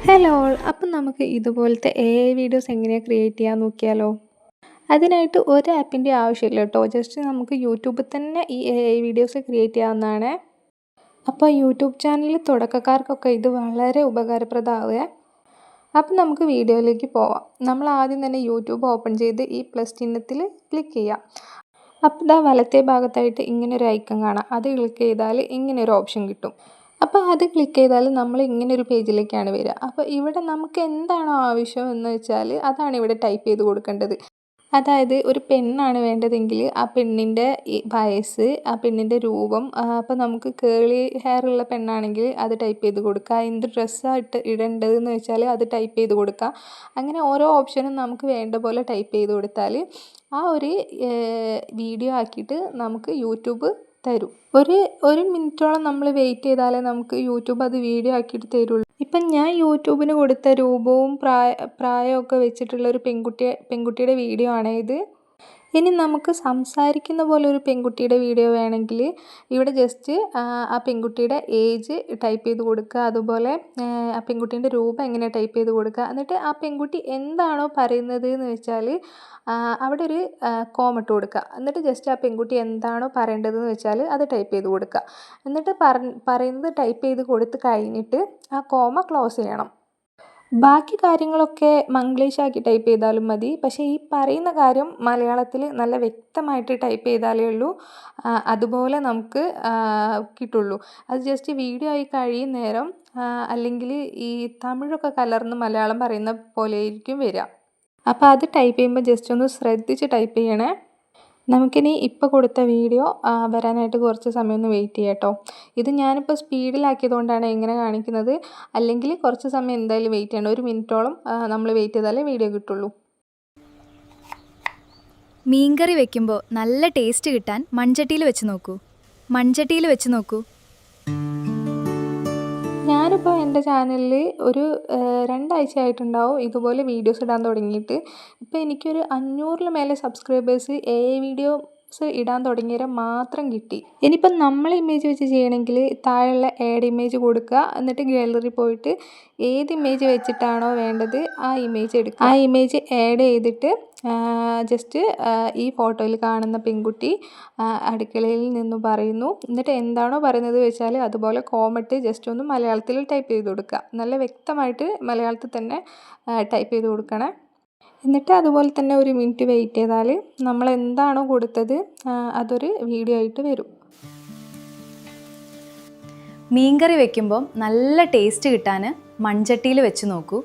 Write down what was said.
Hello അപ്പം നമുക്ക് ഇതുപോലത്തെ AI വീഡിയോസ് എങ്ങനെയാണ് ക്രിയേറ്റ് ചെയ്യാൻ നോക്കിയാലോ. അതിനായിട്ട് ഒരു ആപ്പിൻ്റെ ആവശ്യമില്ല കേട്ടോ. ജസ്റ്റ് നമുക്ക് യൂട്യൂബിൽ തന്നെ ഈ AI വീഡിയോസ് ക്രിയേറ്റ് ചെയ്യാവുന്നതാണ്. അപ്പോൾ യൂട്യൂബ് ചാനൽ തുടക്കക്കാർക്കൊക്കെ ഇത് വളരെ ഉപകാരപ്രദമാവുക. അപ്പം നമുക്ക് വീഡിയോയിലേക്ക് പോവാം. നമ്മൾ ആദ്യം തന്നെ യൂട്യൂബ് ഓപ്പൺ ചെയ്ത് ഈ പ്ലസ് ചിഹ്നത്തിൽ ക്ലിക്ക് ചെയ്യാം. അപ്പോൾ ഇതാ വലത്തേ ഭാഗത്തായിട്ട് ഇങ്ങനെ ഒരു ഐക്കൺ കാണാം. അത് ക്ലിക്ക് ചെയ്താൽ ഇങ്ങനെ ഒരു ഓപ്ഷൻ കിട്ടും. അപ്പോൾ അത് ക്ലിക്ക് ചെയ്താൽ നമ്മൾ ഇങ്ങനെ ഒരു പേജിലേക്കാണ് വരിക. അപ്പോൾ ഇവിടെ നമുക്ക് എന്താണോ ആവശ്യം എന്ന് വെച്ചാൽ അതാണ് ഇവിടെ ടൈപ്പ് ചെയ്ത് കൊടുക്കേണ്ടത്. അതായത് ഒരു പെണ്ണാണ് വേണ്ടതെങ്കിൽ ആ പെണ്ണിൻ്റെ വയസ്സ്, ആ പെണ്ണിൻ്റെ രൂപം, അപ്പോൾ നമുക്ക് കേളി ഹെയർ ഉള്ള പെണ്ണാണെങ്കിൽ അത് ടൈപ്പ് ചെയ്ത് കൊടുക്കുക. എന്ത് ഡ്രസ്സായിട്ട് ഇടേണ്ടതെന്ന് വെച്ചാൽ അത് ടൈപ്പ് ചെയ്ത് കൊടുക്കുക. അങ്ങനെ ഓരോ ഓപ്ഷനും നമുക്ക് വേണ്ട പോലെ ടൈപ്പ് ചെയ്ത് കൊടുത്താൽ ആ ഒരു വീഡിയോ ആക്കിയിട്ട് നമുക്ക് യൂട്യൂബ് തരും. ഒരു മിനിറ്റോളം നമ്മൾ വെയിറ്റ് ചെയ്താലേ നമുക്ക് യൂട്യൂബ് അത് വീഡിയോ ആക്കിയിട്ട് തരുള്ളൂ. ഇപ്പം ഞാൻ യൂട്യൂബിന് കൊടുത്ത രൂപവും പ്രായമൊക്കെ വെച്ചിട്ടുള്ള ഒരു പെൺകുട്ടിയുടെ വീഡിയോ ആണ് ഇത്. ഇനി നമുക്ക് സംസാരിക്കുന്ന പോലെ ഒരു പെൺകുട്ടിയുടെ വീഡിയോ വേണമെങ്കിൽ ഇവിടെ ജസ്റ്റ് ആ പെൺകുട്ടിയുടെ ഏജ് ടൈപ്പ് ചെയ്ത് കൊടുക്കുക. അതുപോലെ ആ പെൺകുട്ടീൻ്റെ രൂപം എങ്ങനെ ടൈപ്പ് ചെയ്ത് കൊടുക്കുക. എന്നിട്ട് ആ പെൺകുട്ടി എന്താണോ പറയുന്നത് എന്ന് വെച്ചാൽ അവിടെ ഒരു കോമ ഇട്ട് കൊടുക്കുക. എന്നിട്ട് ജസ്റ്റ് ആ പെൺകുട്ടി എന്താണോ പറയേണ്ടതെന്ന് വെച്ചാൽ അത് ടൈപ്പ് ചെയ്ത് കൊടുക്കുക. എന്നിട്ട് പറയുന്നത് ടൈപ്പ് ചെയ്ത് കൊടുത്ത് കഴിഞ്ഞിട്ട് ആ കോമ ക്ലോസ് ചെയ്യണം. ബാക്കി കാര്യങ്ങളൊക്കെ മംഗ്ലീഷാക്കി ടൈപ്പ് ചെയ്താലും മതി. പക്ഷേ ഈ പറയുന്ന കാര്യം മലയാളത്തിൽ നല്ല വ്യക്തമായിട്ട് ടൈപ്പ് ചെയ്താലേ ഉള്ളൂ അതുപോലെ നമുക്ക് കിട്ടുള്ളൂ. അത് ജസ്റ്റ് വീഡിയോ ആയി കഴിയും നേരം അല്ലെങ്കിൽ ഈ തമിഴൊക്കെ കലർന്ന് മലയാളം പറയുന്ന പോലെയായിരിക്കും വരിക. അപ്പോൾ അത് ടൈപ്പ് ചെയ്യുമ്പോൾ ജസ്റ്റ് ഒന്ന് ശ്രദ്ധിച്ച് ടൈപ്പ് ചെയ്യണേ. നമുക്കിനി ഇപ്പോൾ കൊടുത്ത വീഡിയോ വരാനായിട്ട് കുറച്ച് സമയം ഒന്ന് വെയിറ്റ് ചെയ്യാം കേട്ടോ. ഇത് ഞാനിപ്പോൾ സ്പീഡിലാക്കിയതുകൊണ്ടാണ് ഇങ്ങനെ കാണിക്കുന്നത്. അല്ലെങ്കിൽ കുറച്ച് സമയം എന്തായാലും വെയിറ്റ് ചെയ്യണം. ഒരു മിനിറ്റോളം നമ്മൾ വെയിറ്റ് ചെയ്താലേ വീഡിയോ കിട്ടുള്ളൂ. മീൻകറി വെക്കുമ്പോൾ നല്ല ടേസ്റ്റ് കിട്ടാൻ മൺചട്ടിയിൽ വെച്ച് നോക്കൂ. ഞാനിപ്പോൾ എൻ്റെ ചാനലിൽ ഒരു 2 ആഴ്ചയായിട്ടുണ്ടാവും ഇതുപോലെ വീഡിയോസ് ഇടാൻ തുടങ്ങിയിട്ട്. ഇപ്പോൾ എനിക്കൊരു 500-ൽ മേലെ സബ്സ്ക്രൈബേഴ്സ് AI വീഡിയോസ് ഇടാൻ തുടങ്ങിയവരെ മാത്രം കിട്ടി. ഇനിയിപ്പം നമ്മൾ ഇമേജ് വെച്ച് ചെയ്യണമെങ്കിൽ താഴെയുള്ള ആഡ് ഇമേജ് കൊടുക്കുക. എന്നിട്ട് ഗാലറി പോയിട്ട് ഏത് ഇമേജ് വെച്ചിട്ടാണോ വേണ്ടത് ആ ഇമേജ് എടുക്കുക. ആ ഇമേജ് ആഡ് ചെയ്തിട്ട് ജസ്റ്റ് ഈ ഫോട്ടോയിൽ കാണുന്ന പെൺകുട്ടി അടുക്കളയിൽ നിന്ന് പറയുന്നു. എന്നിട്ട് എന്താണോ പറയുന്നത് വെച്ചാൽ അതുപോലെ കോമട്ട് ജസ്റ്റ് ഒന്ന് മലയാളത്തിൽ ടൈപ്പ് ചെയ്ത് കൊടുക്കുക. നല്ല വ്യക്തമായിട്ട് മലയാളത്തിൽ തന്നെ ടൈപ്പ് ചെയ്ത് കൊടുക്കണേ. എന്നിട്ട് അതുപോലെ തന്നെ ഒരു മിനിറ്റ് വെയിറ്റ് ചെയ്താൽ നമ്മൾ എന്താണോ കൊടുത്തത് അതൊരു വീഡിയോ ആയിട്ട് വരും. മീൻകറി വെക്കുമ്പോൾ നല്ല ടേസ്റ്റ് കിട്ടാൻ മൺചട്ടിയിൽ വെച്ച് നോക്കൂ.